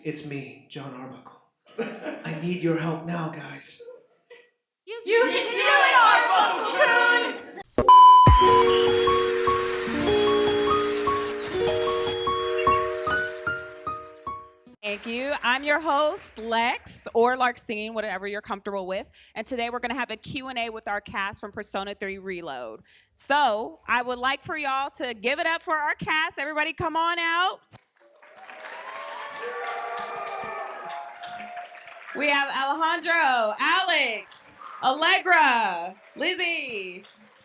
It's me, John Arbuckle. I need your help now, guys. You can do it, Arbuckle-kun! Thank you. I'm your host, Lex, or Larksine, whatever you're comfortable with. And today we're going to have a Q&A with our cast from Persona 3 Reload. So I would like for y'all to give it up for our cast. Everybody come on out. We have Alejandro, Aleks, Allegra, Lizzie,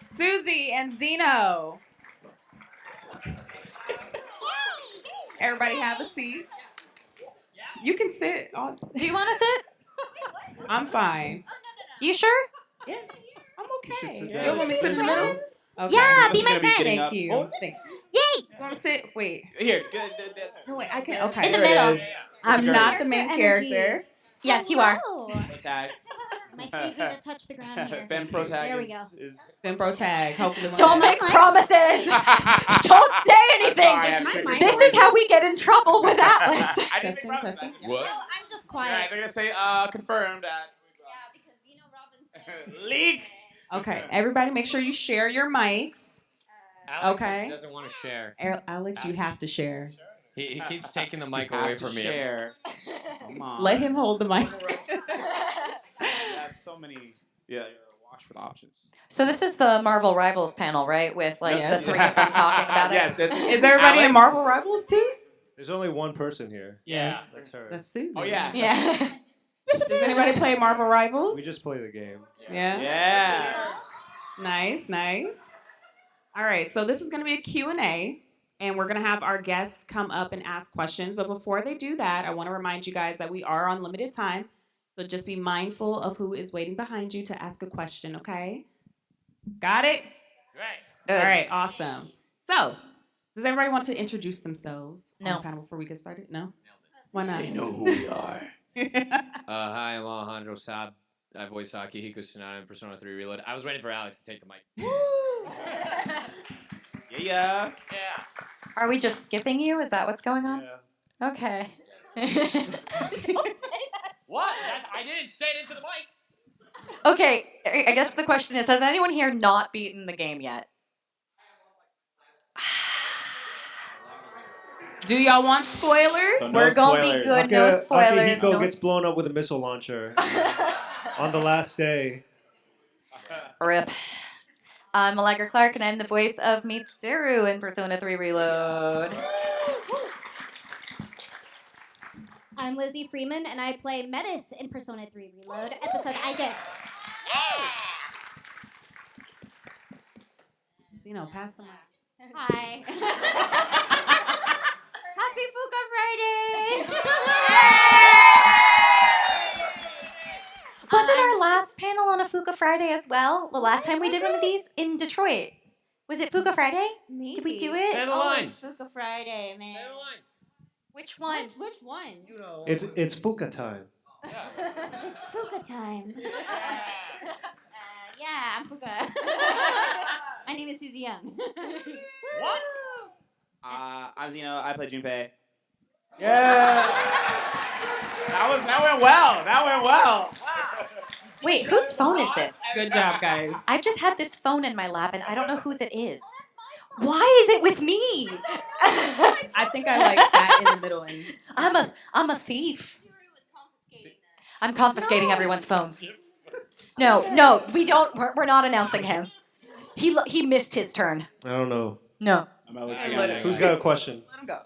Susie, and Zeno. Everybody have a seat. You can sit. Do you want to sit? I'm fine. You sure? Yeah, I'm okay. You You want me to sit in the middle? Okay. Yeah, be my friend. Thank you. Oh. Thanks. Yay! You want me to sit? Wait. Here, good. No, wait. I can. Okay. In the There it middle. is. I'm not the main Character character. Yes, you are. Tag. My feet need to touch the ground here. Femme pro tag There we go. is Finpro tag. Hopefully. Don't make promises. Don't say anything. my This is how we get in trouble with Atlas. I didn't Testing, make testing. What? No, I'm just All right, quiet. they're gonna say confirmed. Yeah, because Zeno Robinson. Leaked. Okay. Everybody, make sure you share your mics. Alex Okay. doesn't want to share. Alex, you have to share. He keeps taking the mic You away have to from me. share. Come on. Let him hold the mic. You have so many. Yeah, you're awash with options. So this is the Marvel Rivals panel, right? With like Yes. the three of them talking about it. Yes. Is everybody in Alex? Marvel Rivals too? There's only one person here. Yeah. That's her. That's Susie. Oh yeah. Yeah. Does anybody play Marvel Rivals? We just play the game. Yeah. Yeah. Nice. All right, so this is going to be a Q&A, and we're going to have our guests come up and ask questions. But before they do that, I want to remind you guys that we are on limited time, so just be mindful of who is waiting behind you to ask a question, okay? Got it? Right. All right, awesome. So, does everybody want to introduce themselves? No. On the panel before we get started? No? Why not? They know who we are. Hi, I'm Alejandro Saab. I voice Akihiko Sanada in Persona 3 Reload. I was waiting for Alex to take the mic. Yeah. Are we just skipping you? Is that what's going on? Yeah. Okay. What? I didn't say it into the mic. Okay, I guess the question is, has anyone here not beaten the game yet? Do y'all want spoilers? So We're gonna be good, no spoilers. Akihiko No gets blown up with a missile launcher on the last day. Rip. I'm Allegra Clark, and I'm the voice of Mitsuru in Persona 3 Reload. I'm Lizzie Freeman, and I play Metis in Persona 3 Reload, episode I guess. Zeno, pass the mic. Hi. Happy Fuuka Friday! Wasn't our last panel on a Fuuka Friday as well? The last time we did one of these in Detroit. Was it Fuuka Friday? Maybe. Did we do it? Say the line. It's Fuuka Friday, man. Say the line. Which one? Which one? You know. It's Fuuka time. It's Fuuka time. Yeah, I'm Fuuka. My name is Suzie Yeung. What? I'm Zeno. I play Junpei. Yeah. That went well. Wow. Wait, whose phone is this? Good job, guys. I've just had this phone in my lap, and I don't know whose it is. Why is it with me? I think I sat in the middle and I'm a thief. I'm confiscating everyone's phones. No, we don't. We're not announcing him. He missed his turn. I don't know. No. I'm Alex. Who's got a question? let him go.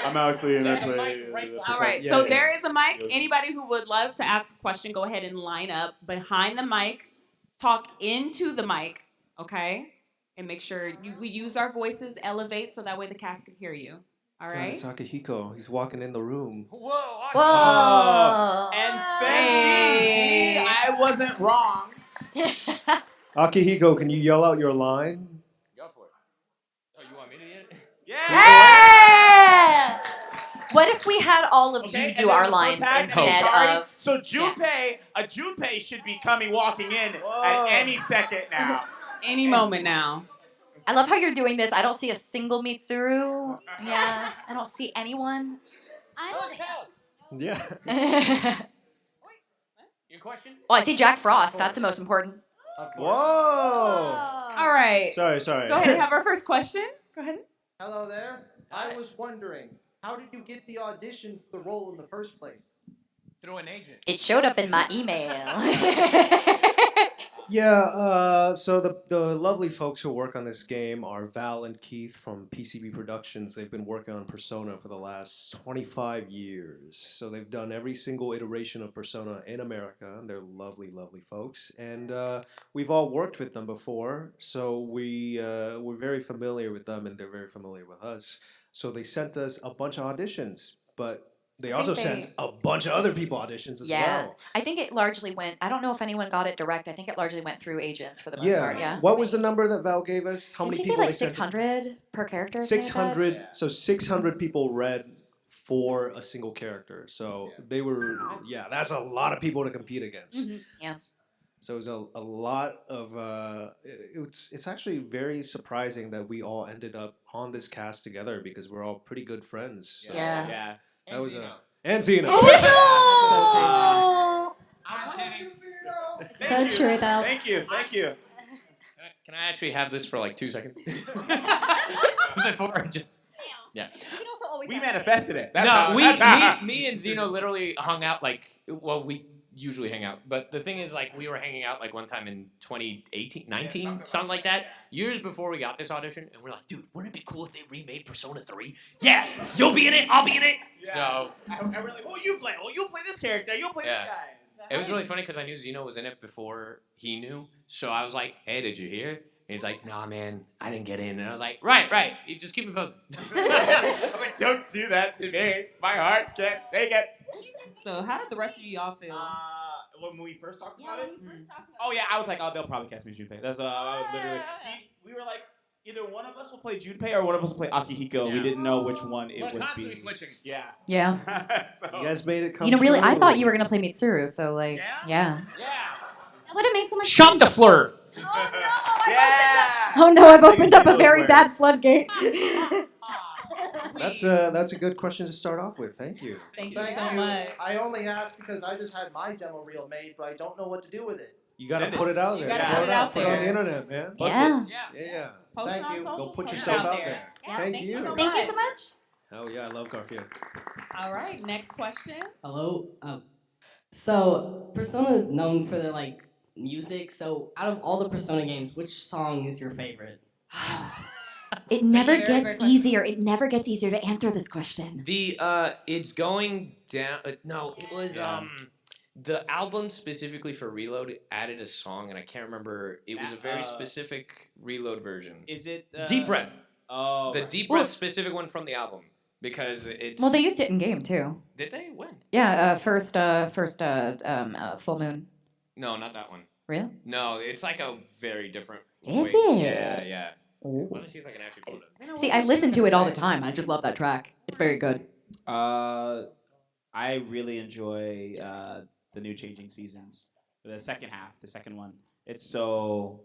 I'm Alex Lee, and I play. All right, Yeah, so yeah. there is a mic. Anybody who would love to ask a question, go ahead and line up behind the mic. Talk into the mic, okay? And make sure we use our voices, elevate, so that way the cast can hear you. All God, right? it's Akihiko. He's walking in the room. Whoa. Whoa. And see, I wasn't wrong. Akihiko, can you yell out your line? Go for it. Oh, you want me to get it? Yeah! What if we had all of you do our lines instead of... So a Junpei should be walking in at any second now. Any moment now. I love how you're doing this. I don't see a single Mitsuru. Yeah, I don't see anyone. I don't. Yeah. Your question? Well, I see Jack Frost. That's the most important. Whoa. All right. Sorry. Go ahead and have our first question. Go ahead. Hello there. I was wondering, how did you get the audition for the role in the first place? Through an agent. It showed up in my email. Yeah, so the lovely folks who work on this game are Val and Keith from PCB Productions. They've been working on Persona for the last 25 years. So they've done every single iteration of Persona in America. They're lovely, lovely folks. And we've all worked with them before, so we're very familiar with them and they're very familiar with us. So they sent us a bunch of auditions, but they also sent a bunch of other people auditions as well. I think it largely went, I don't know if anyone got it direct. I think it largely went through agents for the most part, yeah. What was the number that Val gave us? How Did many she people say like they sent? 600 per character? or something like that? 600, so 600 people read for a single character. So they were, that's a lot of people to compete against. Mm-hmm. Yeah. So it was a lot of, it's actually very surprising that we all ended up on this cast together because we're all pretty good friends. So Yeah. that was and Zeno. Oh, I'm kidding. So true, though. Thank you. Can I actually have this for like 2 seconds? Before just. Yeah. We manifested it. Me and Zeno literally hung out we usually hang out. But the thing is, we were hanging out one time in 2018, 19, something like that, years before we got this audition, and we're like, dude, wouldn't it be cool if they remade Persona 3? Yeah, you'll be in it, I'll be in it. Yeah. So and we're like, you play? Oh, you play this character. You'll play this guy. it was really funny because I knew Zeno was in it before he knew. So I was like, hey, did you hear? And he's like, nah, man, I didn't get in. And I was like, right. You just keep it posted. I'm like, don't do that to me. My heart can't take it. So how did the rest of y'all feel? When we first talked about it? Oh, yeah, I was like, they'll probably cast me as Junpei. That's literally. We were like, either one of us will play Junpei or one of us will play Akihiko. Yeah. We didn't know which one it We're would constantly be. switching. Yeah. Yeah. So, You guys made it come Really, I true. thought you were going to play Mitsuru, so Yeah? yeah. That would have made so much Shut the fleur. yeah. Oh no, I've opened up a those very words. bad floodgate. That's a good question to start off with. Thank you. Thank you so much. I only asked because I just had my demo reel made, but I don't know what to do with it. You gotta Send it. put it out there. gotta put it out Put it on there. the internet, man. Yeah. Yeah. Post Thank it on you. social, Go put post it yourself out there. Yeah, Thank you. so Thank you so much. Oh yeah, I love Garfield. All right, next question. Hello. So Persona is known for their music. So out of all the Persona games, which song is your favorite? It never Very good gets question. easier. It never gets easier to answer this question. It's going down. No, it was the album specifically for Reload added a song, and I can't remember. It was a very specific Reload version. Is it Deep Breath. Oh. The Deep Well- Breath specific one from the album because it's. Well, they used it in game too. Did they? When? Yeah, first full moon. No, not that one. Really? No, it's like a very different. Is way. it? Yeah. Let me see if I can actually pull it up. See, I listen to it all the time. I just love that track. It's very good. I really enjoy the new Changing Seasons. The second half, the second one. It's so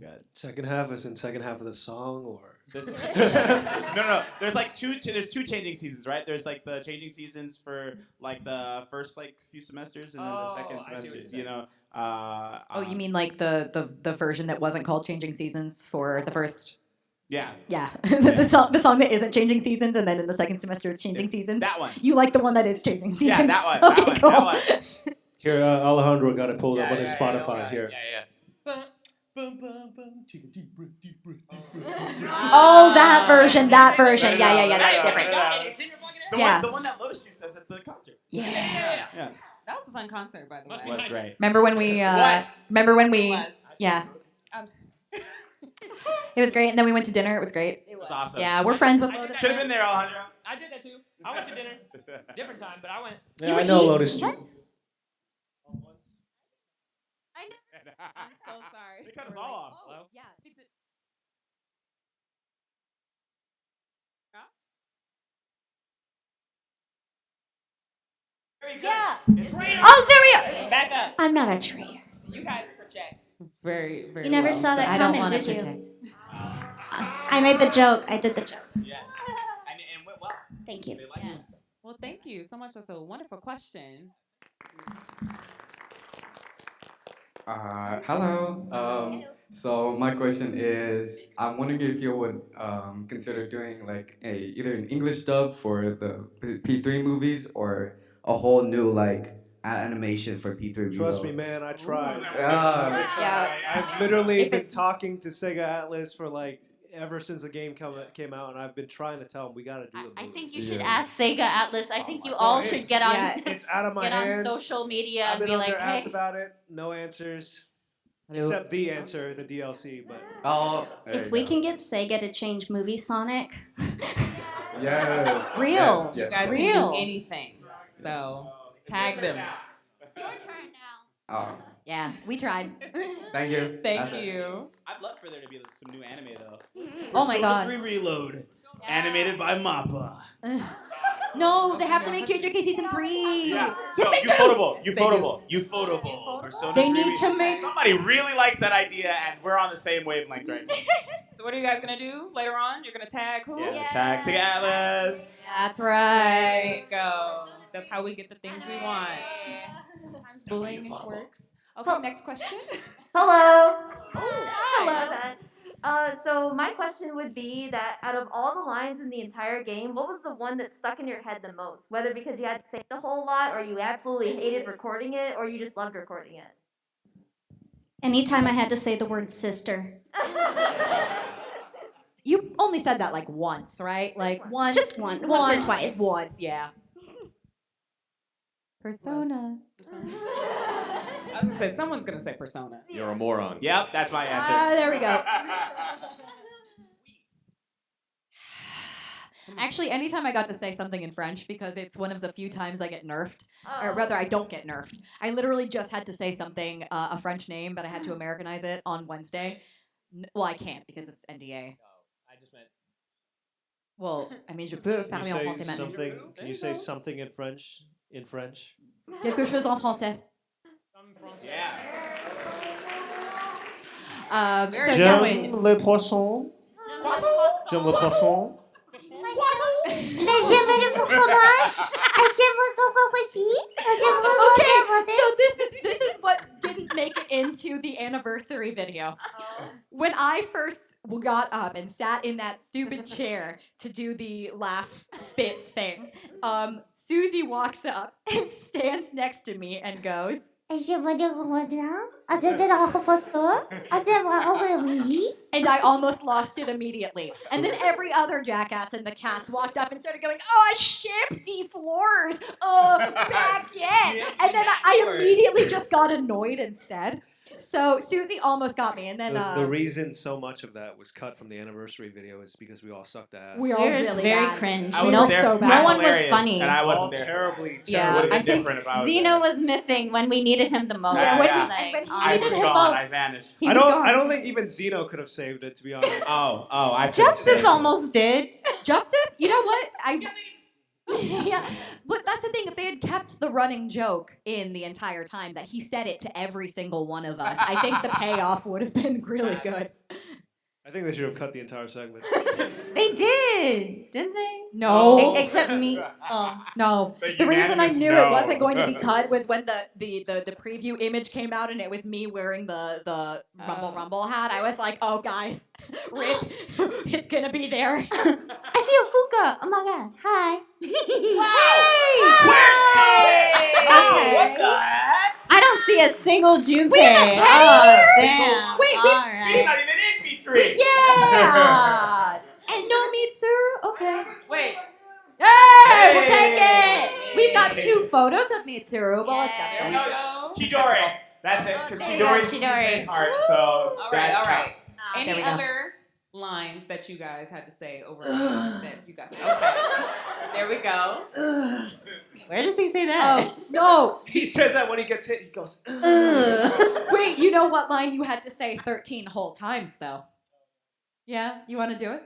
good. Second half is in second half of the song, or This, no. There's there's two Changing Seasons, right? There's the Changing Seasons for the first few semesters, and then the second I see what semester. you're saying. You mean the version that wasn't called Changing Seasons for the first? Yeah. Yeah, the song that isn't Changing Seasons, and then in the second semester it's Changing Seasons. That one. You like the one that is Changing Seasons? Yeah, that one. Okay, that cool. one. That one. here Alejandro got it pulled up on his Spotify here. Yeah. Oh, that version. Yeah, that's different. The one that Lotus Juice says at the concert. Yeah. Yeah. That was a fun concert, by the way. Must be Was nice. great. Remember when we? Was. Remember when we? It was. Yeah, I'm it was great, and then we went to dinner. It was great. It was awesome. Yeah, we're friends with Lotus. Should have been there, Alejandro. I did that too. I went to dinner. Different time, but I went. Yeah, I know Lotus. What? I'm so sorry. They cut us all off. Oh, yeah. Very good. Yeah. It's right. Oh, there we are. Back up. I'm not a traitor. You guys project very, very You never well. saw that I don't comment, want to did you? protect. I made the joke. I did the joke. Yes. And it went well. Thank you. They liked it. Well, thank you so much. That's a wonderful question. Hello. So my question is, I'm wondering if you would consider doing like either an English dub for the P3 movies or a whole new like animation for P3 Trust me, Reload. man, I tried. Yeah. I've literally If been it's- talking to Sega Atlas for like ever since the game came out, and I've been trying to tell them we gotta do the movie. I think you should Yeah. ask Sega Atlas. I think you So all it's- should get on yeah, It's out of my get on hands. social media I've and been be on like, their ass hey. about it. No answers. Hello. Except the answer, the DLC. But Oh, there If you we go. can get Sega to change movie Sonic, Yes. Real. Yes, You yes. guys can Real. do anything. So tag them. It's your turn now. Oh, Yeah, we tried. thank you. Thank That's it. you. I'd love for there to be some new anime though. Oh my Persona god. 3 Reload, animated by Mappa. No, they have to make JJK season 3. Yeah. Yes, No, they do. Ufotable. Yes, they Ufotable. Ufotable. Persona They 3 need to make. Somebody really likes that idea, and we're on the same wavelength right now. So what are you guys gonna do later on? You're gonna tag who? Yeah. Tag Sega Atlas. That's There right. you go. That's how we get the things we want. Sometimes bullying works. Okay, next question. Hello. Hi. So my question would be that out of all the lines in the entire game, what was the one that stuck in your head the most? Whether because you had to say it a whole lot, or you absolutely hated recording it, or you just loved recording it. anytime I had to say the word sister. You only said that like once, right? Like once. Just once or twice. Once, yeah. Persona. I was gonna say someone's gonna say Persona. You're a moron. Yep, that's my answer. There we go. Actually, anytime I got to say something in French, because it's one of the few times I get nerfed, or rather, I don't get nerfed. I literally just had to say something, a French name, but I had to Americanize it on Wednesday. Well, I can't because it's NDA. I just meant. Well, I mean, je peux can parler you en say français maintenant. something? Can you say something in French? In French? Quelque chose en français. Yeah. Where are So you yeah. going? les poissons. J'aime le poisson. J'aime le fromage. J'aime le coco aussi. Okay, so this is what didn't make it into the anniversary video. When I first got up and sat in that stupid chair to do the laugh spit thing, Susie walks up and stands next to me and goes, and I almost lost it immediately. And then every other jackass in the cast walked up and started going, oh, shifty floors, baguette. And then I immediately just got annoyed instead. So Susie almost got me. And then The reason so much of that was cut from the anniversary video is because we all sucked ass. we all Yours really very bad. cringe. I We wasn't know there. so I'm bad. No one was hilarious, funny. And I all wasn't there. terribly, Yeah, Would have I been think different if I was Zeno there. was missing when we needed him the most. Yeah, when yeah. he- and when he I needed was him gone. most. I vanished. He was gone. I don't think even Zeno could have saved it, to be honest. Oh, I couldn't Justice say. almost did. Justice? You know what? Yeah, but that's the thing. If they had kept the running joke in the entire time that he said it to every single one of us, I think the payoff would have been really good. I think they should have cut the entire segment. They did, didn't they? No. Except me. Oh. No. The The reason I unanimous knew no. it wasn't going to be cut was when the preview image came out and it was me wearing the Rumble hat. I was like, oh guys, rip, it's gonna be there. I see a Fuuka. Oh my god. Hi. Where's Okay. What the heck? I don't see a single Junpei. We have a Teddy Oh, here? damn. Wait, All we- He's right. not even in B3. Yeah. And no Mitsuru. Okay. Wait. Hey, we'll take it. We've got 2 photos of Mitsuru. We'll There accept we this. go. Chidori. That's it, because there you go, Chidori's Chidori. his heart, so All right, that all right. counts. There Any we go. other lines that you guys had to say over that you guys? Okay. There we go. Where does he say that? Oh, no. He says that when he gets hit, he goes, Wait, you know what line you had to say 13 whole times, though? Yeah? You want to do it?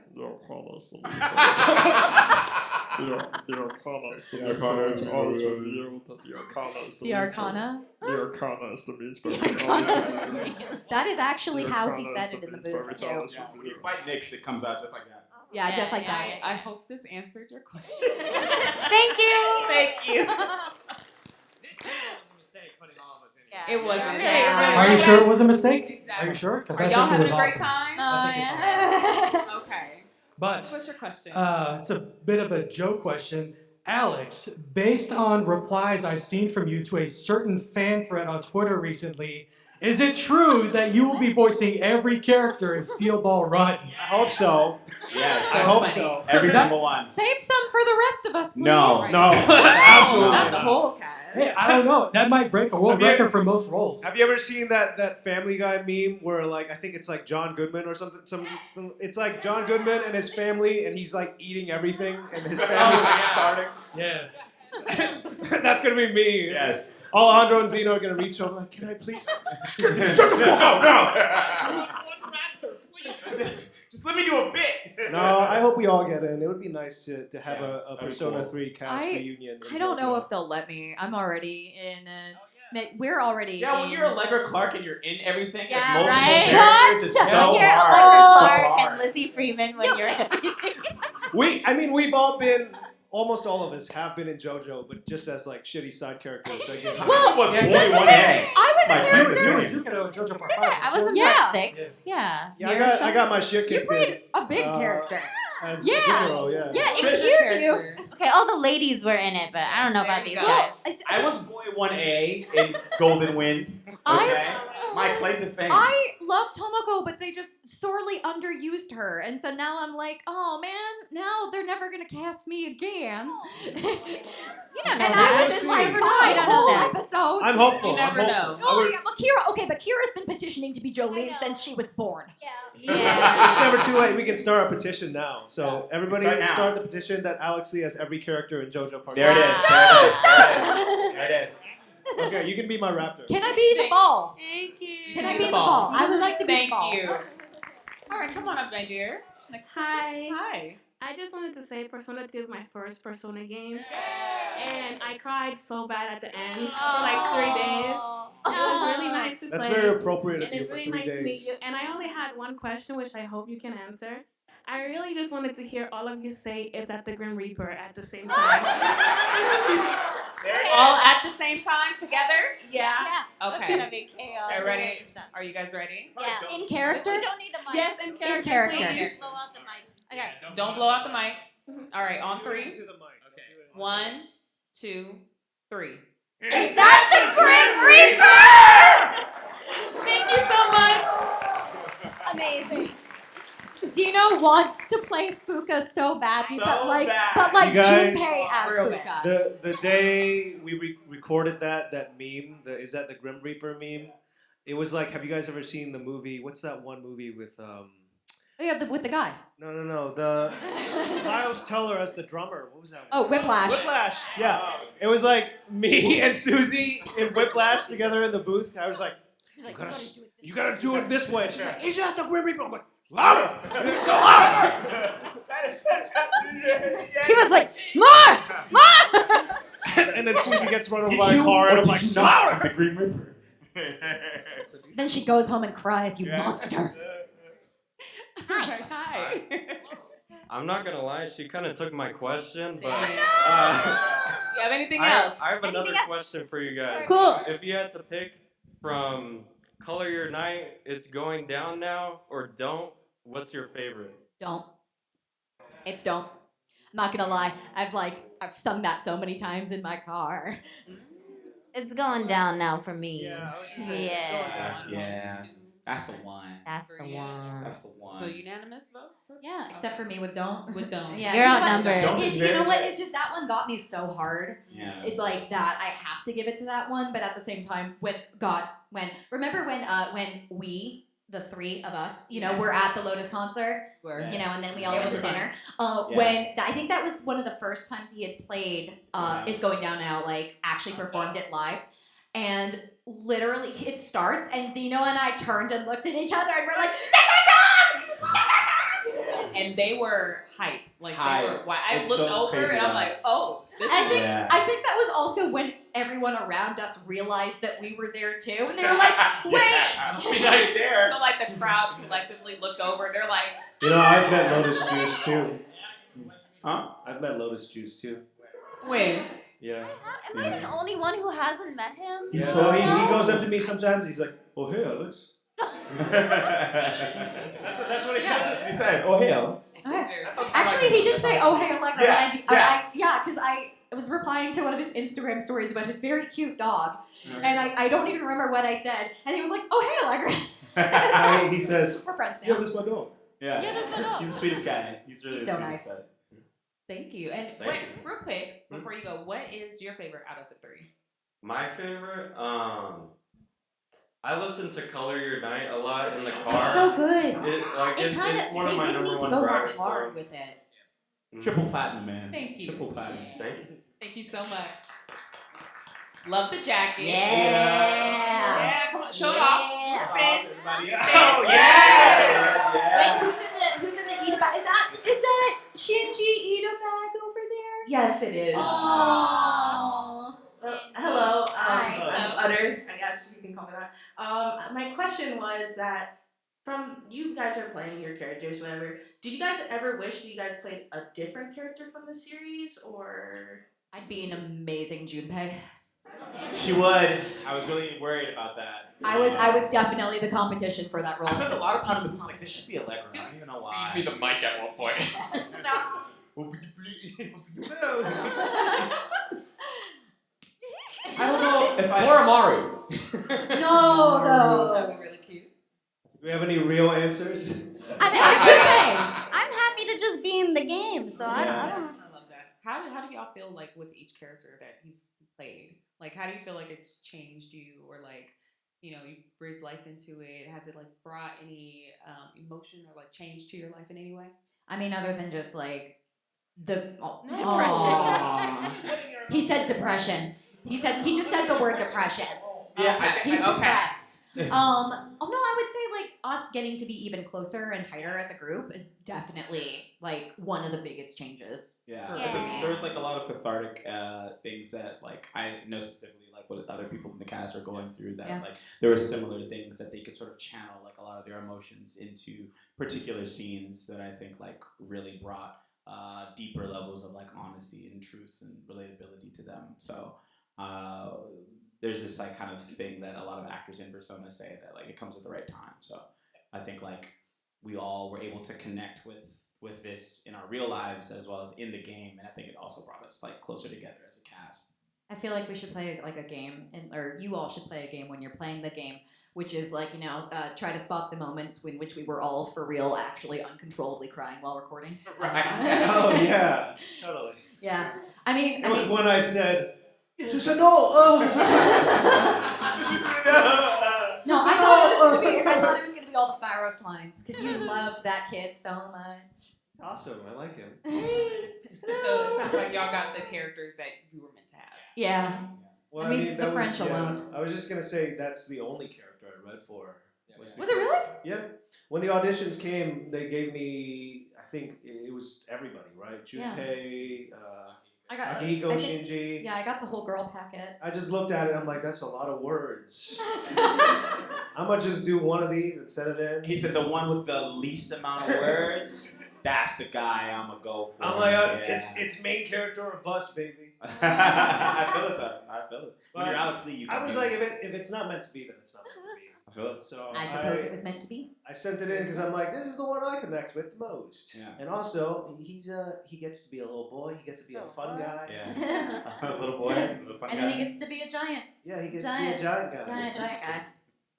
The Arcana? That is actually how he said it in the booth, too. When you fight Nyx, it comes out just like that. Yeah, just like that. I hope this answered your question. Thank you. Thank you. This was a mistake putting all of us in here. It wasn't. Are you sure it was a mistake? Exactly. Are you sure? Because Are I y'all think it was having a great awesome. time? I think it's awesome. Okay. But What's your question? it's a bit of a joke question. Aleks, based on replies I've seen from you to a certain fan thread on Twitter recently, is it true that you will be voicing every character in Steel Ball Run? I hope so. Yes. I hope so. Every single one. Save some for the rest of us, please. No. Absolutely Not the not. whole cast. Hey, I don't know. That might break a world Have you- record for most roles. Have you ever seen that Family Guy meme where like I think it's like John Goodman or something? It's like John Goodman and his family, and he's like eating everything, and his family's like starting. Yeah. That's gonna be me. Yes. Alejandro and Zeno are gonna reach over like, can I please? Shut the fuck up, no. Just let me do a bit. No, I hope we all get in. It would be nice to have a Persona 3 cast reunion. I don't know if they'll let me. I'm already in. We're already. Yeah, when in. you're Allegra Clark and you're in everything, Yeah, as multiple right? characters, it's Shut so up. hard. You're It's so Clark hard. and Lizzie Freeman when you're everything. We've all been. Almost all of us have been in JoJo, but just as like shitty side characters. I guess. Well, was only that's the one thing. A. I was My a character. favorite You could have JoJo Part 5. I was in Yeah. part 6. Yeah. Yeah, I got my shit You kicked played in. a big character. As Yeah. Zero, yeah. Yeah, Treasure excuse you. character. Okay, all the ladies were in it, but I don't know about There you these go. guys. I was boy 1A in Golden Wind. Okay? My claim to fame. I love Tomoko, but they just sorely underused her, and so now I'm like, oh man, now they're never gonna cast me again. You don't know And that. I was in like see. 5 You don't know whole that. episodes. I'm hopeful. You never I'm know. hopeful. Oh yeah, well Kira. Okay, but Kira's been petitioning to be Jolene since she was born. Yeah. It's never too late. We can start a petition now. So everybody Start now. start the petition that Alex Lee has every character in JoJo Part. There it is. Wow. There it is. Okay, you can be my raptor. Can I be the ball? Thank you. Can I be the ball? I would like to be Thank the ball. you. All right, come on up, my dear. Next Hi. Hi. I just wanted to say Persona 2 is my first Persona game. And I cried so bad at the end for like 3 days. It was really nice to That's play. very appropriate of And you it's for really 3 nice to meet days. you. And I only had one question, which I hope you can answer. I really just wanted to hear all of you say, "Is that the Grim Reaper?" at the same time. All at the same time together? Yeah. That's Okay. gonna be chaos. Are ready? Are you guys ready? Yeah. In character? We don't need the mic. Yes, in character. In character. Please blow out the mics. Okay. Don't blow out the mics. All right, on 3. To the mic. 1, 2, 3. Is that the Grim Reaper? Thank you so much. Amazing. Zeno wants to play Fuuka so badly, So but like bad. You guys- Junpei as Real Fuuka. The day we recorded that meme, is that the Grim Reaper meme? It was like, have you guys ever seen the movie? What's that one movie with Oh, yeah, with the guy. No, the Miles Teller as the drummer. What was that one? Oh, Whiplash. Whiplash. Yeah, it was like me and Susie in Whiplash together in the booth. I was like, you gotta do it this way. And she's like, is that the Grim Reaper? I'm like, louder, go louder. He was like, more! And then Susie gets run over Did by a you car, or and I'm did like, you not see louder. the Green Reaper? Then she goes home and cries, you monster. Hi. I'm not gonna lie, she kind of took my question, but Do you have anything I else? have another question for you guys. Cool. If you had to pick from Color Your Night, It's Going Down Now, or Don't, what's your favorite? Don't. It's don't. I'm not gonna lie. I've sung that so many times in my car. It's going down now for me. Yeah, I was just saying, it's going Yeah. Yeah. That's the one. That's the one. That's the one. So unanimous vote? Yeah, except for me with don't. With don't. Yeah, You're you know what? outnumbered. Don't It's, is you know very what? good. It's just that one got me so hard. Yeah. It like that I have to give it to that one, but at the same time, remember when we, the 3 of us, Yes. were at the Lotus concert, Where? and then we all It went to was fun. dinner. Yeah. I think that was one of the first times he had played It's Going Down Now, like actually performed it live. And literally it starts and Zeno and I turned and looked at each other and we're like, And they were hype. Like Hype. they were. I It's looked so over crazy and I'm that- like, oh, this I is think Yeah. I think that was also when everyone around us realized that we were there too, and they were like, "Wait!" Nice there. So like the crowd collectively looked over and they're like, You know, I've met Lotus Juice too. Huh? I've met Lotus Juice too. when? Yeah. Am I the only one who hasn't met him? Yeah. So he goes up to me sometimes. He's like, "Oh hey, Alex." That's what he said. He says, "Oh hey, Alex." Actually, he did say, "Oh hey, Allegra," Yeah, because I was replying to one of his Instagram stories about his very cute dog, and I don't even remember what I said, and he was like, "Oh hey, Allegra." He says, "We're friends now." "Yeah, that's my dog." Yeah. Yeah, that's my dog. He's the sweetest guy. He's really He's the so sweetest nice. guy. Thank you. And Thank wait, you. real quick, before you go, what is your favorite out of the three? My favorite, I listen to Color Your Night a lot in the car. So good. It's one of my didn't number need to one go that bracket hard songs. with it. Triple platinum, man. Thank you. Triple platinum. Thank you. Thank you so much. Love the jacket. Yeah. Come on, show it off. Spin. Oh yeah. Wait, who's in the Ida bag? Is that Shinji Ida bag over there? Yes, it is. Oh. Hello, Hi. I'm Utter. I guess you can call me that. My question was that from you guys are playing your characters, whatever. Did you guys ever wish you guys played a different character from the series, or? I'd be an amazing Junpei. She would. I was really worried about that. I was definitely the competition for that role. I spent a lot of time in the booth like, this should be Allegra. I don't even know why. Feed me the mic at one point. I don't know if I... Or Amaru. No, though. That'd be really cute. Do we have any real answers? I mean, I'm just saying. I'm happy to just be in the game, so I don't. I love that. How do y'all feel like with each character that you've played? Like, how do you feel like it's changed you, or like, you know, you breathed life into it? Has it like brought any emotion or like change to your life in any way? I mean, other than just like the Depression. He said depression. He just said the word depression. Yeah, He's okay. depressed. Oh no, I would say like us getting to be even closer and tighter as a group is definitely like one of the biggest changes. Yeah, for I think me. there was like a lot of cathartic things that like I know specifically like what other people in the cast are going through that Yeah. like there were similar things that they could sort of channel like a lot of their emotions into particular scenes that I think like really brought deeper levels of like honesty and truth and relatability to them. So there's this like kind of thing that a lot of actors in Persona say that like it comes at the right time. So I think like we all were able to connect with this in our real lives as well as in the game, and I think it also brought us like closer together as a cast. I feel like we should play like a game, or you all should play a game when you're playing the game, which is like, you know, try to spot the moments in which we were all for real actually uncontrollably crying while recording. Oh yeah, totally. Yeah, I mean, There was one I said, Susie, no, oh. No, I thought it was gonna be all the Pharos lines because you loved that kid so much. Awesome, I like him. So it sounds like y'all got the characters that you were meant to have. Yeah. Well, I mean, the that French alone. I was just gonna say that's the only character I read for. Was it really? Yeah. When the auditions came, they gave me, I think it was everybody, right? Junpei, Akihiko, Shinji. Yeah, I got the whole girl packet. I just looked at it. I'm like, that's a lot of words. I'm gonna just do one of these and send it in. He said the one with the least amount of words. That's the guy I'm gonna go for. I'm like, it's main character or bust, baby. I feel it though. I feel it. When you're Alex Lee, you can I was do like, it. if it's not meant to be, then it's not meant to be. I feel it. So I suppose it was meant to be. I sent it in because I'm like, this is the one I connect with the most. Yeah. And also, he gets to be a little boy. He gets to be a fun guy. Yeah. A little boy, a little fun And guy. then he gets to be a giant. Yeah, he gets to be a giant guy. Giant guy.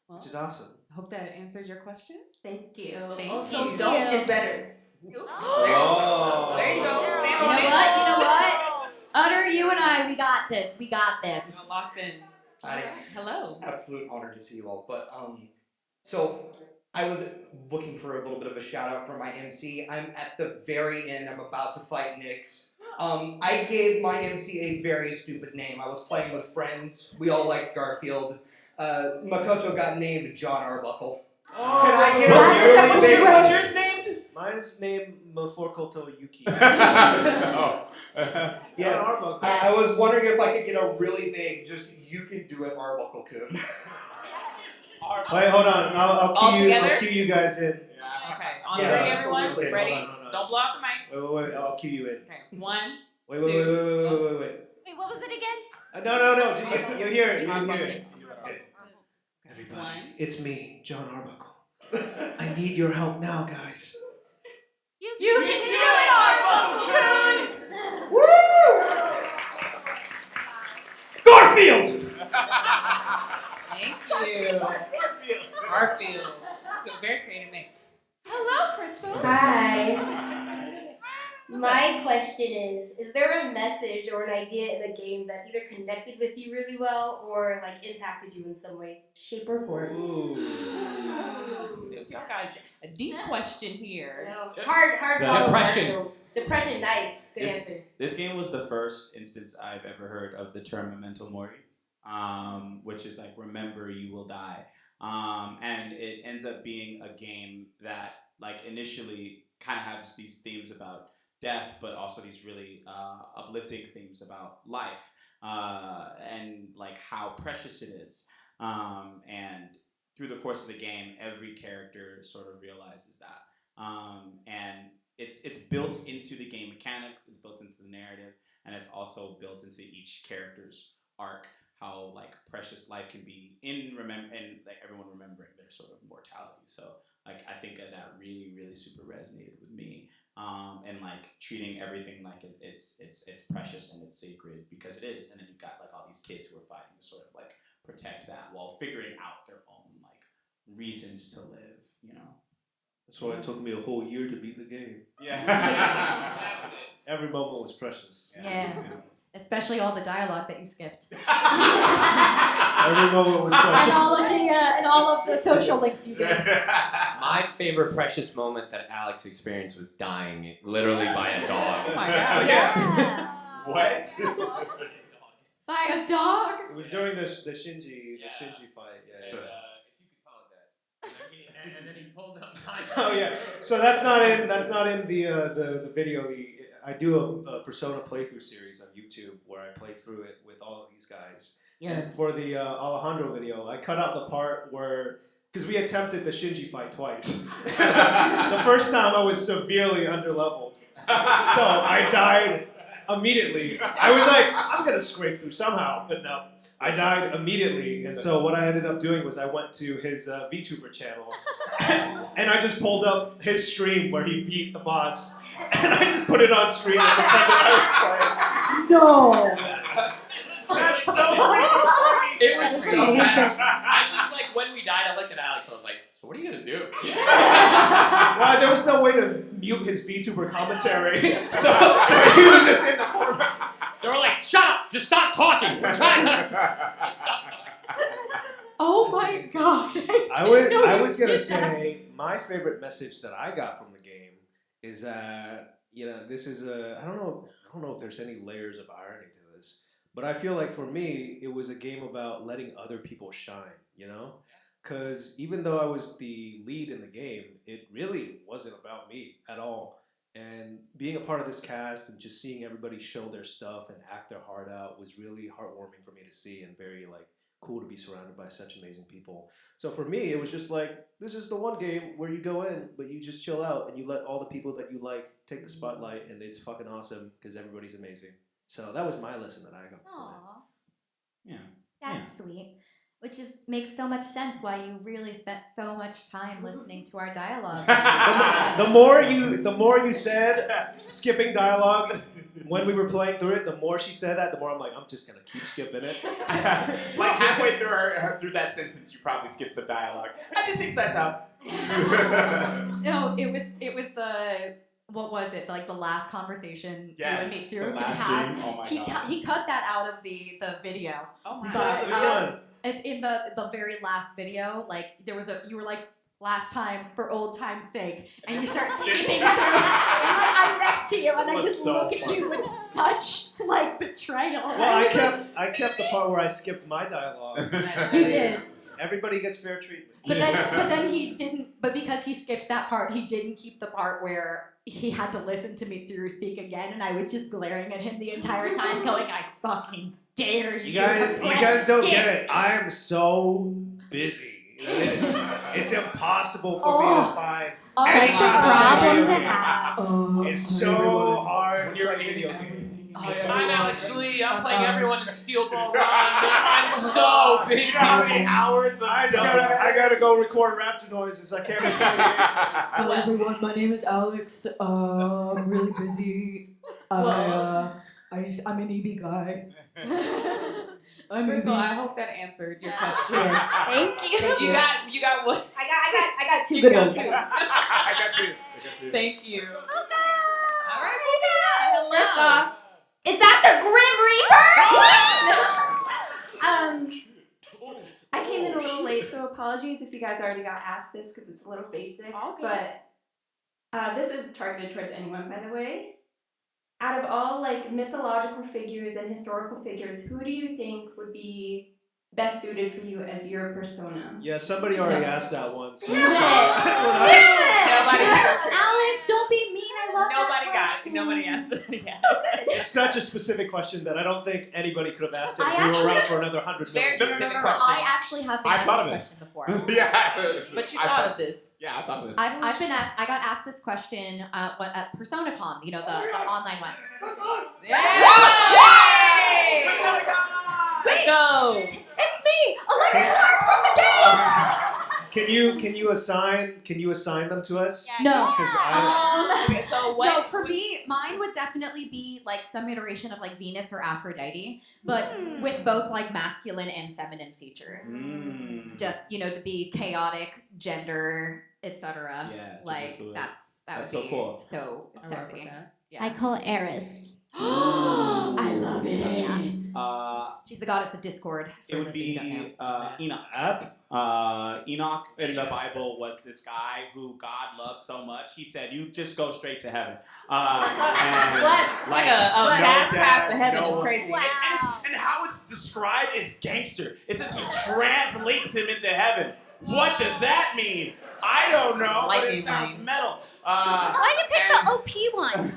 Which is awesome. I hope that answers your question. Thank you. Thank Also, you. don't is better. Oh. There you go. Stand You on know it. what? You know what? Utter, you and I, we got this. We got this. You're locked in. Hi. Hello. Absolute honor to see you all. But so I was looking for a little bit of a shout out from my MC. I'm at the very end. I'm about to fight Nyx. I gave my MC a very stupid name. I was playing with friends. We all liked Garfield. Makoto got named John Arbuckle. Oh, Can I get what's a yours named? Mine is named Maforkoto Yuki. Oh. Yes. I was wondering if I could get a really big, just you can do it, Arbuckle-kun. Wait, hold on. I'll cue you guys in. Okay, on Yeah. three, everyone. Okay, Ready? hold on. Don't blow out the mic. Wait. I'll cue you in. Okay, 1, Wait. 2. Wait. Wait, what was it again? No. You hear it. You hear it. Everybody, it's me, John Arbuckle. I need your help now, guys. You can do it, Arbuckle-kun! Garfield! Thank you. Garfield. It's a very creative name. Hello, Crystal. Hi. My question is there a message or an idea in the game that either connected with you really well or like impacted you in some way, shape, or form? Y'all got a deep question here. Hard Depression. Depression, nice. Good answer. This game was the first instance I've ever heard of the term memento mori, which is like remember you will die. And it ends up being a game that like initially kind of has these themes about death, but also these really uplifting themes about life and like how precious it is. And through the course of the game, every character sort of realizes that. And it's built into the game mechanics, it's built into the narrative, and it's also built into each character's arc. How like precious life can be in and like everyone remembering their sort of mortality. So like I think that really super resonated with me. And like treating everything like it's precious and it's sacred because it is. And then you've got like all these kids who are fighting to sort of like protect that while figuring out their own like reasons to live. You know. That's why it took me a whole year to beat the game. Yeah. Every moment was precious. Yeah. Especially all the dialogue that you skipped. Every moment was precious. And all of the social links you did. My favorite precious moment that Aleks experienced was dying literally by a dog. Oh my god. Yeah. What? By a dog? It was during the Shinji fight. Yeah. So, yeah. if you could follow that. And then he pulled up my Oh yeah. So that's not in the video. I do a Persona playthrough series on YouTube where I play through it with all of these guys. Yeah. And for the Alejandro video, I cut out the part where, because we attempted the Shinji fight twice. The first time I was severely underleveled, so I died immediately. I was like, I'm gonna scrape through somehow, but no. I died immediately, and so what I ended up doing was I went to his VTuber channel, and I just pulled up his stream where he beat the boss, and I just put it on screen and pretended I was playing. No! That's so funny. It was so bad. I just like when we died, I looked at Aleks. I was like, "So what are you gonna do?" Well, there was no way to mute his VTuber commentary, so he was just in the corner. So we're like, "Shut up! Just stop talking. We're trying to just stop talking." Oh my god! I was gonna say my favorite message that I got from the game is that this is I don't know if there's any layers of irony to this, but I feel like for me it was a game about letting other people shine. Because even though I was the lead in the game, it really wasn't about me at all. And being a part of this cast and just seeing everybody show their stuff and act their heart out was really heartwarming for me to see and very cool to be surrounded by such amazing people. So for me, it was just like, this is the one game where you go in, but you just chill out and you let all the people that you like take the spotlight, and it's fucking awesome because everybody's amazing. So that was my lesson that I got from it. Yeah. That's sweet. Which makes so much sense why you really spent so much time listening to our dialogue. The more you said, skipping dialogue, when we were playing through it, the more she said that, the more I'm like, I'm just gonna keep skipping it. Like halfway through that sentence, you probably skip some dialogue. I just think that's out. No, it was the. What was it? Like the last conversation you and Mitsuru had. Oh my God. He cut that out of the video. Oh my God. Which one? In the very last video, like you were like, last time for old time's sake, and you start skipping through, and I'm next to you, and I just look at you with such betrayal. Well, I kept the part where I skipped my dialogue. You did. Everybody gets fair treatment. But then he didn't. But because he skipped that part, he didn't keep the part where he had to listen to Mitsuru speak again, and I was just glaring at him the entire time, going, "I fucking dare you!" You guys don't get it. I am so busy. It's impossible for me to find. Such a problem to have. It's so hard. You're an idiot. I'm Alex Lee. I'm playing everyone in Steel Ball Run. I'm so busy. You know how many hours I gotta go record raptor noises. I can't record it. Hello everyone, my name is Aleks. I'm really busy. I'm an EB guy. Crystal, I hope that answered your question. Thank you. You got what? I got two You good got ones. two. I got two. Thank you. All right, Fuuka. First Hello. off, is that the Grim Reaper? I came in a little late, so apologies if you guys already got asked this because it's a little basic. All good. But this is targeted towards anyone, by the way. Out of all like mythological figures and historical figures, who do you think would be best suited for you as your persona? Yeah, somebody already asked that once. Damn it! Alex, don't be mean. I love Nobody asked that yet. It's such a specific question that I don't think anybody could have asked it I if we were actually- around for another 100 Very minutes. specific question. I actually have been I've asked thought this of this. question before. Yeah. But you thought of this. Yeah, I thought of this. I got asked this question at PersonaCon, the online one. Yay! Wait, Let's go. it's me, Allegra Clark from the game. Can you assign them to us? No. 'Cause I Okay, so what? No, for me, mine would definitely be like some iteration of like Venus or Aphrodite, but with both like masculine and feminine features. Just to be chaotic, gender, etc. Yeah, like fluid. that That's would so be cool. so I rock with sexy. that. Yeah. I call Eris. I love it. Yes. She's the goddess of discord. It For would those that you don't know. be Enoch. Enoch in the Bible was this guy who God loved so much. He said, "You just go straight to heaven." And What? It's like a fast pass to heaven. It's crazy. Wow. And how it's described is gangster. It says he translates him into heaven. What does that mean? I don't know, but it sounds metal. Why did you pick the OP one?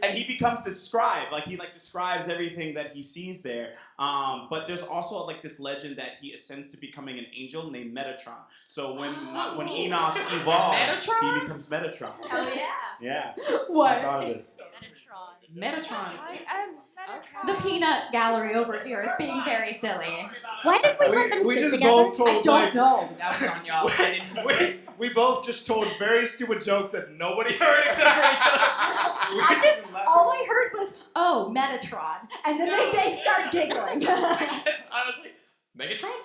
And he becomes this scribe. Like he describes everything that he sees there. But there's also like this legend that he ascends to becoming an angel named Metatron. So when Enoch evolves, he becomes Metatron. Oh yeah. Yeah. What? I thought of this. Metatron. The peanut gallery over here is being very silly. Why did we let them we sit just together? both told I don't know. That was on y'all. we both just told very stupid jokes that nobody heard except for each other. All I heard was, "Oh, Metatron," and then they start giggling. Honestly, Megatron?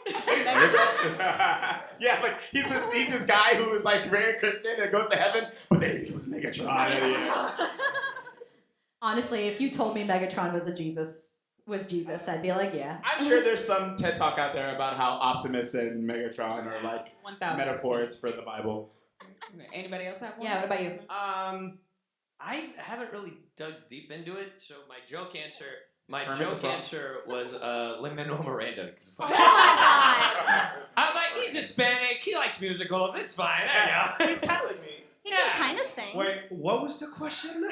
Yeah, like he's this guy who is like very Christian and goes to heaven, but then he becomes Megatron. Honestly, if you told me Megatron was Jesus, I'd be like, yeah. I'm sure there's some TED Talk out there about how Optimus and Megatron are like 1,000%. metaphors for the Bible. Anybody else have one? Yeah, what about you? I haven't really dug deep into it, so my joke answer was Lin-Manuel Miranda. Oh my god. I was like, he's Hispanic, he likes musicals, it's fine, I know. He's kind of like me. He can kind of sing. Wait, what was the question?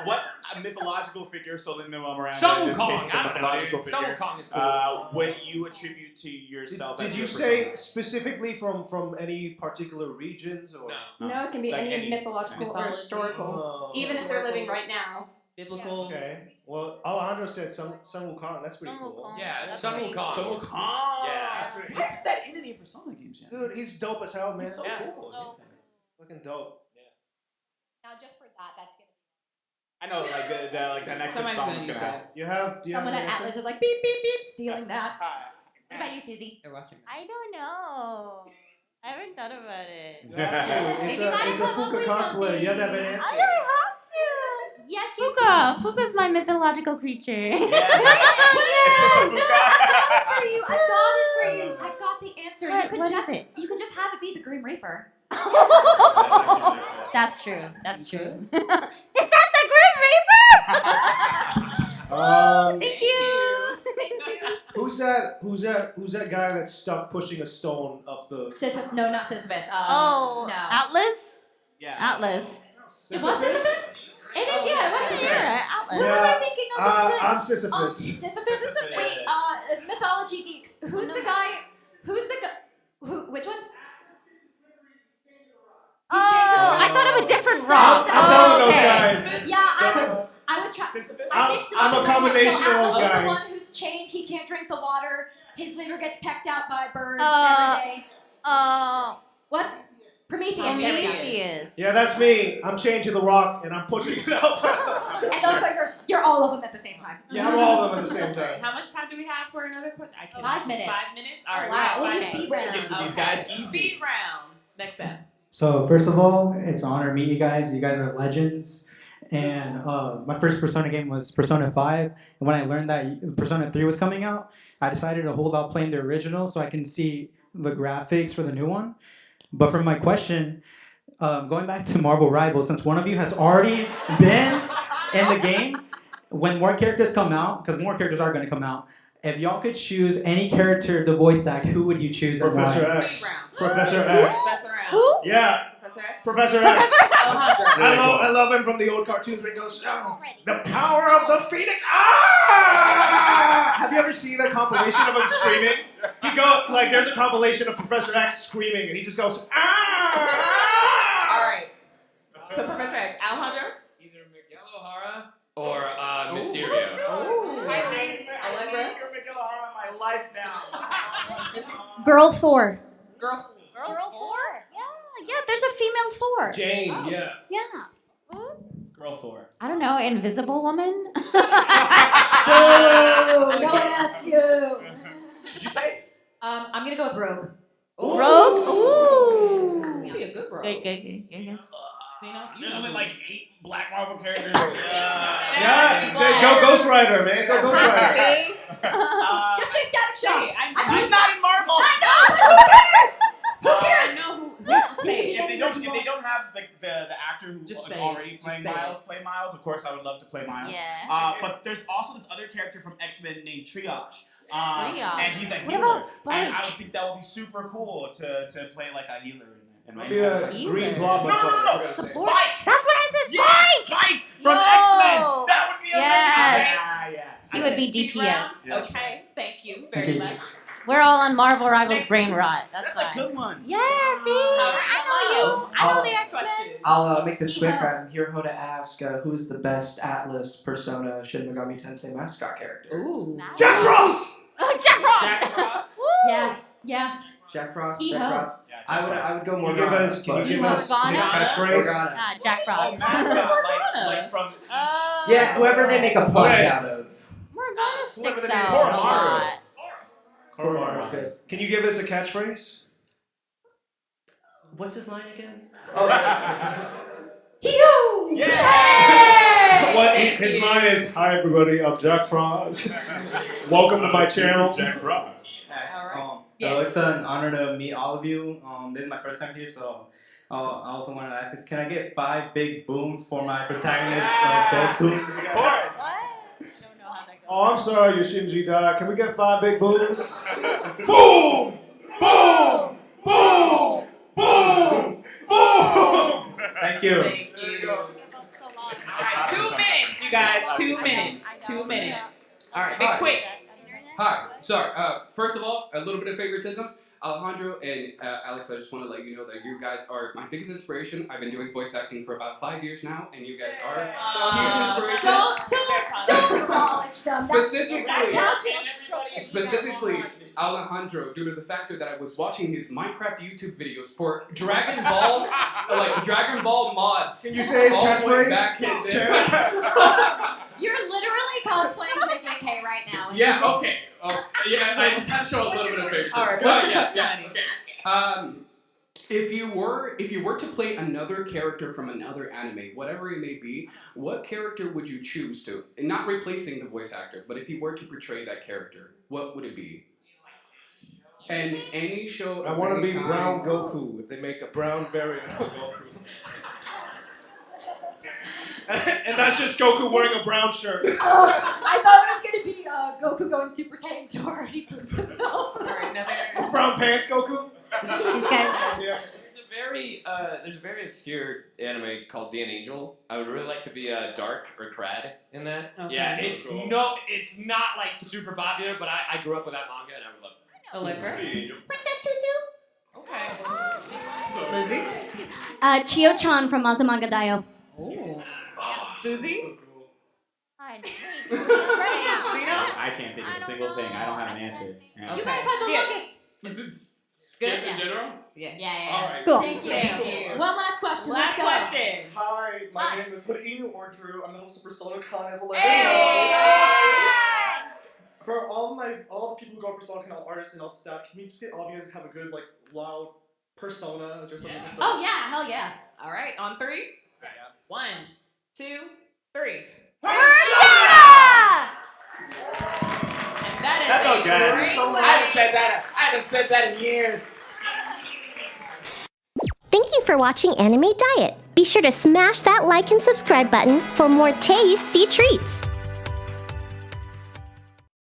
What mythological figure, so Lin-Manuel Miranda, Sun in this Wukong, case, is a I don't know, mythological dude. Sun figure, Wukong is cool. would you attribute to yourself Did as you your say persona? specifically from any particular regions or? No, it can be Like any any mythological or mythology. historical, Oh, even if they're living right now. Biblical. Okay. Well, Alejandro said Sun Wukong. That's pretty cool. Yeah, Sun Wukong. Sun Wukong. Yeah. How is that in any Persona games? Yeah? Dude, he's dope as hell, man. He's so Yeah. cool. Looking dope. Now, just for that's gonna I know, like the next Somebody's installment's gonna gonna use happen. Do you have Someone an at answer? Atlas is like, beep, beep, beep, stealing that. What about you, Susie? They're watching. I don't know. I haven't thought about it. You have to. It's You gotta a come up Fuuka with cosplayer. You have to have an I answer. don't have to. Yes, you Fuuka. Fuuka's my mythological creature. It's just a Fuuka. for you. I got it for you. I got the answer. What is it? You could just have it be the Grim Reaper. That's true. That's true. Is that the Grim Reaper? Thank you. Thank you. Who's that guy that's stuck pushing a stone up the? No, not Sisyphus. Oh, no. Atlas? Yeah. Atlas. It was Sisyphus? It is, yeah. What's Sisyphus? Yeah, Who was I thinking of? I'm Sisyphus. Sisyphus is the wait. Mythology geeks. Who's the guy? Which one? He's changing the I thought of a different rock. I'm telling those guys. Yeah, I was trying. I'm a combination of those The one guys. who's chained, he can't drink the water. His liver gets pecked out by birds every day. What? Prometheus. Prometheus. Yeah, that's me. I'm chained to the rock and I'm pushing it up. And also, you're all of them at the same time. Yeah, I'm all of them at the same time. How much time do we have for another question? I can't 5 minutes. 5 minutes? All right, Wow, we'll we do got 5 speed minutes. round. Give these guys easy. Speed round. Next up. So first of all, it's an honor to meet you guys. You guys are legends. And my first Persona game was Persona 5. And when I learned that Persona 3 was coming out, I decided to hold out playing the original so I can see the graphics for the new one. But for my question, going back to Marvel Rivals, since one of you has already been in the game, when more characters come out, because more characters are going to come out, if y'all could choose any character to voice act, who would you choose? and why? Professor X. Professor X. Professor X. Who? Yeah. Professor X. Professor X. Alejandro. I love him from the old cartoons where he goes, "Oh, the power of the Phoenix." Ah! Have you ever seen that compilation of him screaming? There's a compilation of Professor X screaming, and he just goes, "Ah!" All right. So Professor X. Alejandro? Either Miguel O'Hara or Mysterio. Allegra? my life now. Girl 4. Girl 4? Yeah, there's a female 4. Jane, yeah. Yeah. Girl 4. I don't know, Invisible Woman? Oh, no one asked you. Did you say? I'm gonna go with Rogue. Rogue? Ooh. You'd be a good bro. Good. There's only like 8 Black Marvel characters. Yeah, go Ghost Rider, man. Go Ghost Rider. Just say Static Shock. He's not in Marvel. I know. Who cares? I know who. Just say it. If they don't have the actor who is already playing Miles play Miles, of course I would love to play Miles. Yeah. But there's also this other character from X-Men named Triage. Triage. And he's a What healer. about Spike? And I would think that would be super cool to play like a healer in Maybe a green blob. No. Support. Spike! That's what I said. Yes, Spike from X-Men! That would be amazing! Yes. Yeah. He would be Speed DPS. round? Okay, thank you very much. We're all on Marvel Rivals brain rot. That's a why. good one. Yeah, see? I know you. I know the X-Men. I'll make this quick. I'm here to ask who's the best Atlas Persona Shin Megami Tensei mascot character? Ooh. Jack Frost! Jack Frost! Jack Frost? Yeah. Jack Frost? He-ho. Jack Frost? I would go Can you Morgana. give us his catchphrase? Morgana. Jack Frost. Like from Yeah, whoever they make a plush out of. Morgana sticks Whoever they out make a lot. Cormac. Can you give us a catchphrase? What's his line again? Hee-ho! What his line is, "Hi everybody, I'm Jack Frost. Welcome to my channel." Jack Frost. So it's an honor to meet all of you. This is my first time here, so I also wanted to ask, can I get 5 big booms for my protagonist, Goku? Of course. Oh, I'm sorry, Yoshinji died. Can we get 5 big booms? Boom! Boom! Boom! Boom! Boom! Thank you. Thank you. All right, 2 minutes, you guys. 2 minutes. 2 minutes. All right, be quick. Hi. Sorry. First of all, a little bit of favoritism. Alejandro and Alex, I just want to let you know that you guys are my biggest inspiration. I've been doing voice acting for about 5 years now, and you guys are huge inspiration. Don't acknowledge them. Specifically, Alejandro, due to the factor that I was watching his Minecraft YouTube videos for Dragon Ball, Dragon Ball mods. Can you say his all the way catchphrase? back in there. You're literally cosplaying JJK right now. Yeah, okay. Yeah, I just had to show a little bit of favoritism. All right, But what's your question, okay. If you were to play another character from another anime, whatever it may be, what character would you choose to? And not replacing the voice actor, but if you were to portray that character, what would it be? And any show. I want to be brown Goku if they make a brown variant of Goku. And that's just Goku wearing a brown shirt. Oh, I thought it was going to be Goku going Super Saiyan so hard he poops himself. Brown pants Goku. These guys. There's a very obscure anime called Dean Angel. I would really like to be Dark or Cred in that. Okay. Yeah, it's not like super popular, but I grew up with that manga and I would love that. Allegra? Princess Tutu. Okay. Lizzie? Chio-chan from Azumanga Daioh. Susie? Right I can't think of a single thing. I don't have an answer. Yeah. You guys have the longest. Good Yeah. in general? Yeah. All right. Cool. Thank you. Thank you. One last question. Last Let's go. question. Hi, my Hi. name is Hoodie or Drew. I'm the host of Persona Con as a For all the people who go Persona Con, all artists and all staff, can we just get all of you guys to have a good, like, loud persona or something? Yeah. Oh yeah, hell yeah. All right, on 3. 1, 2, 3. That's a okay. great I haven't said that in years. Thank you for watching Anime Diet. Be sure to smash that like and subscribe button for more tasty treats.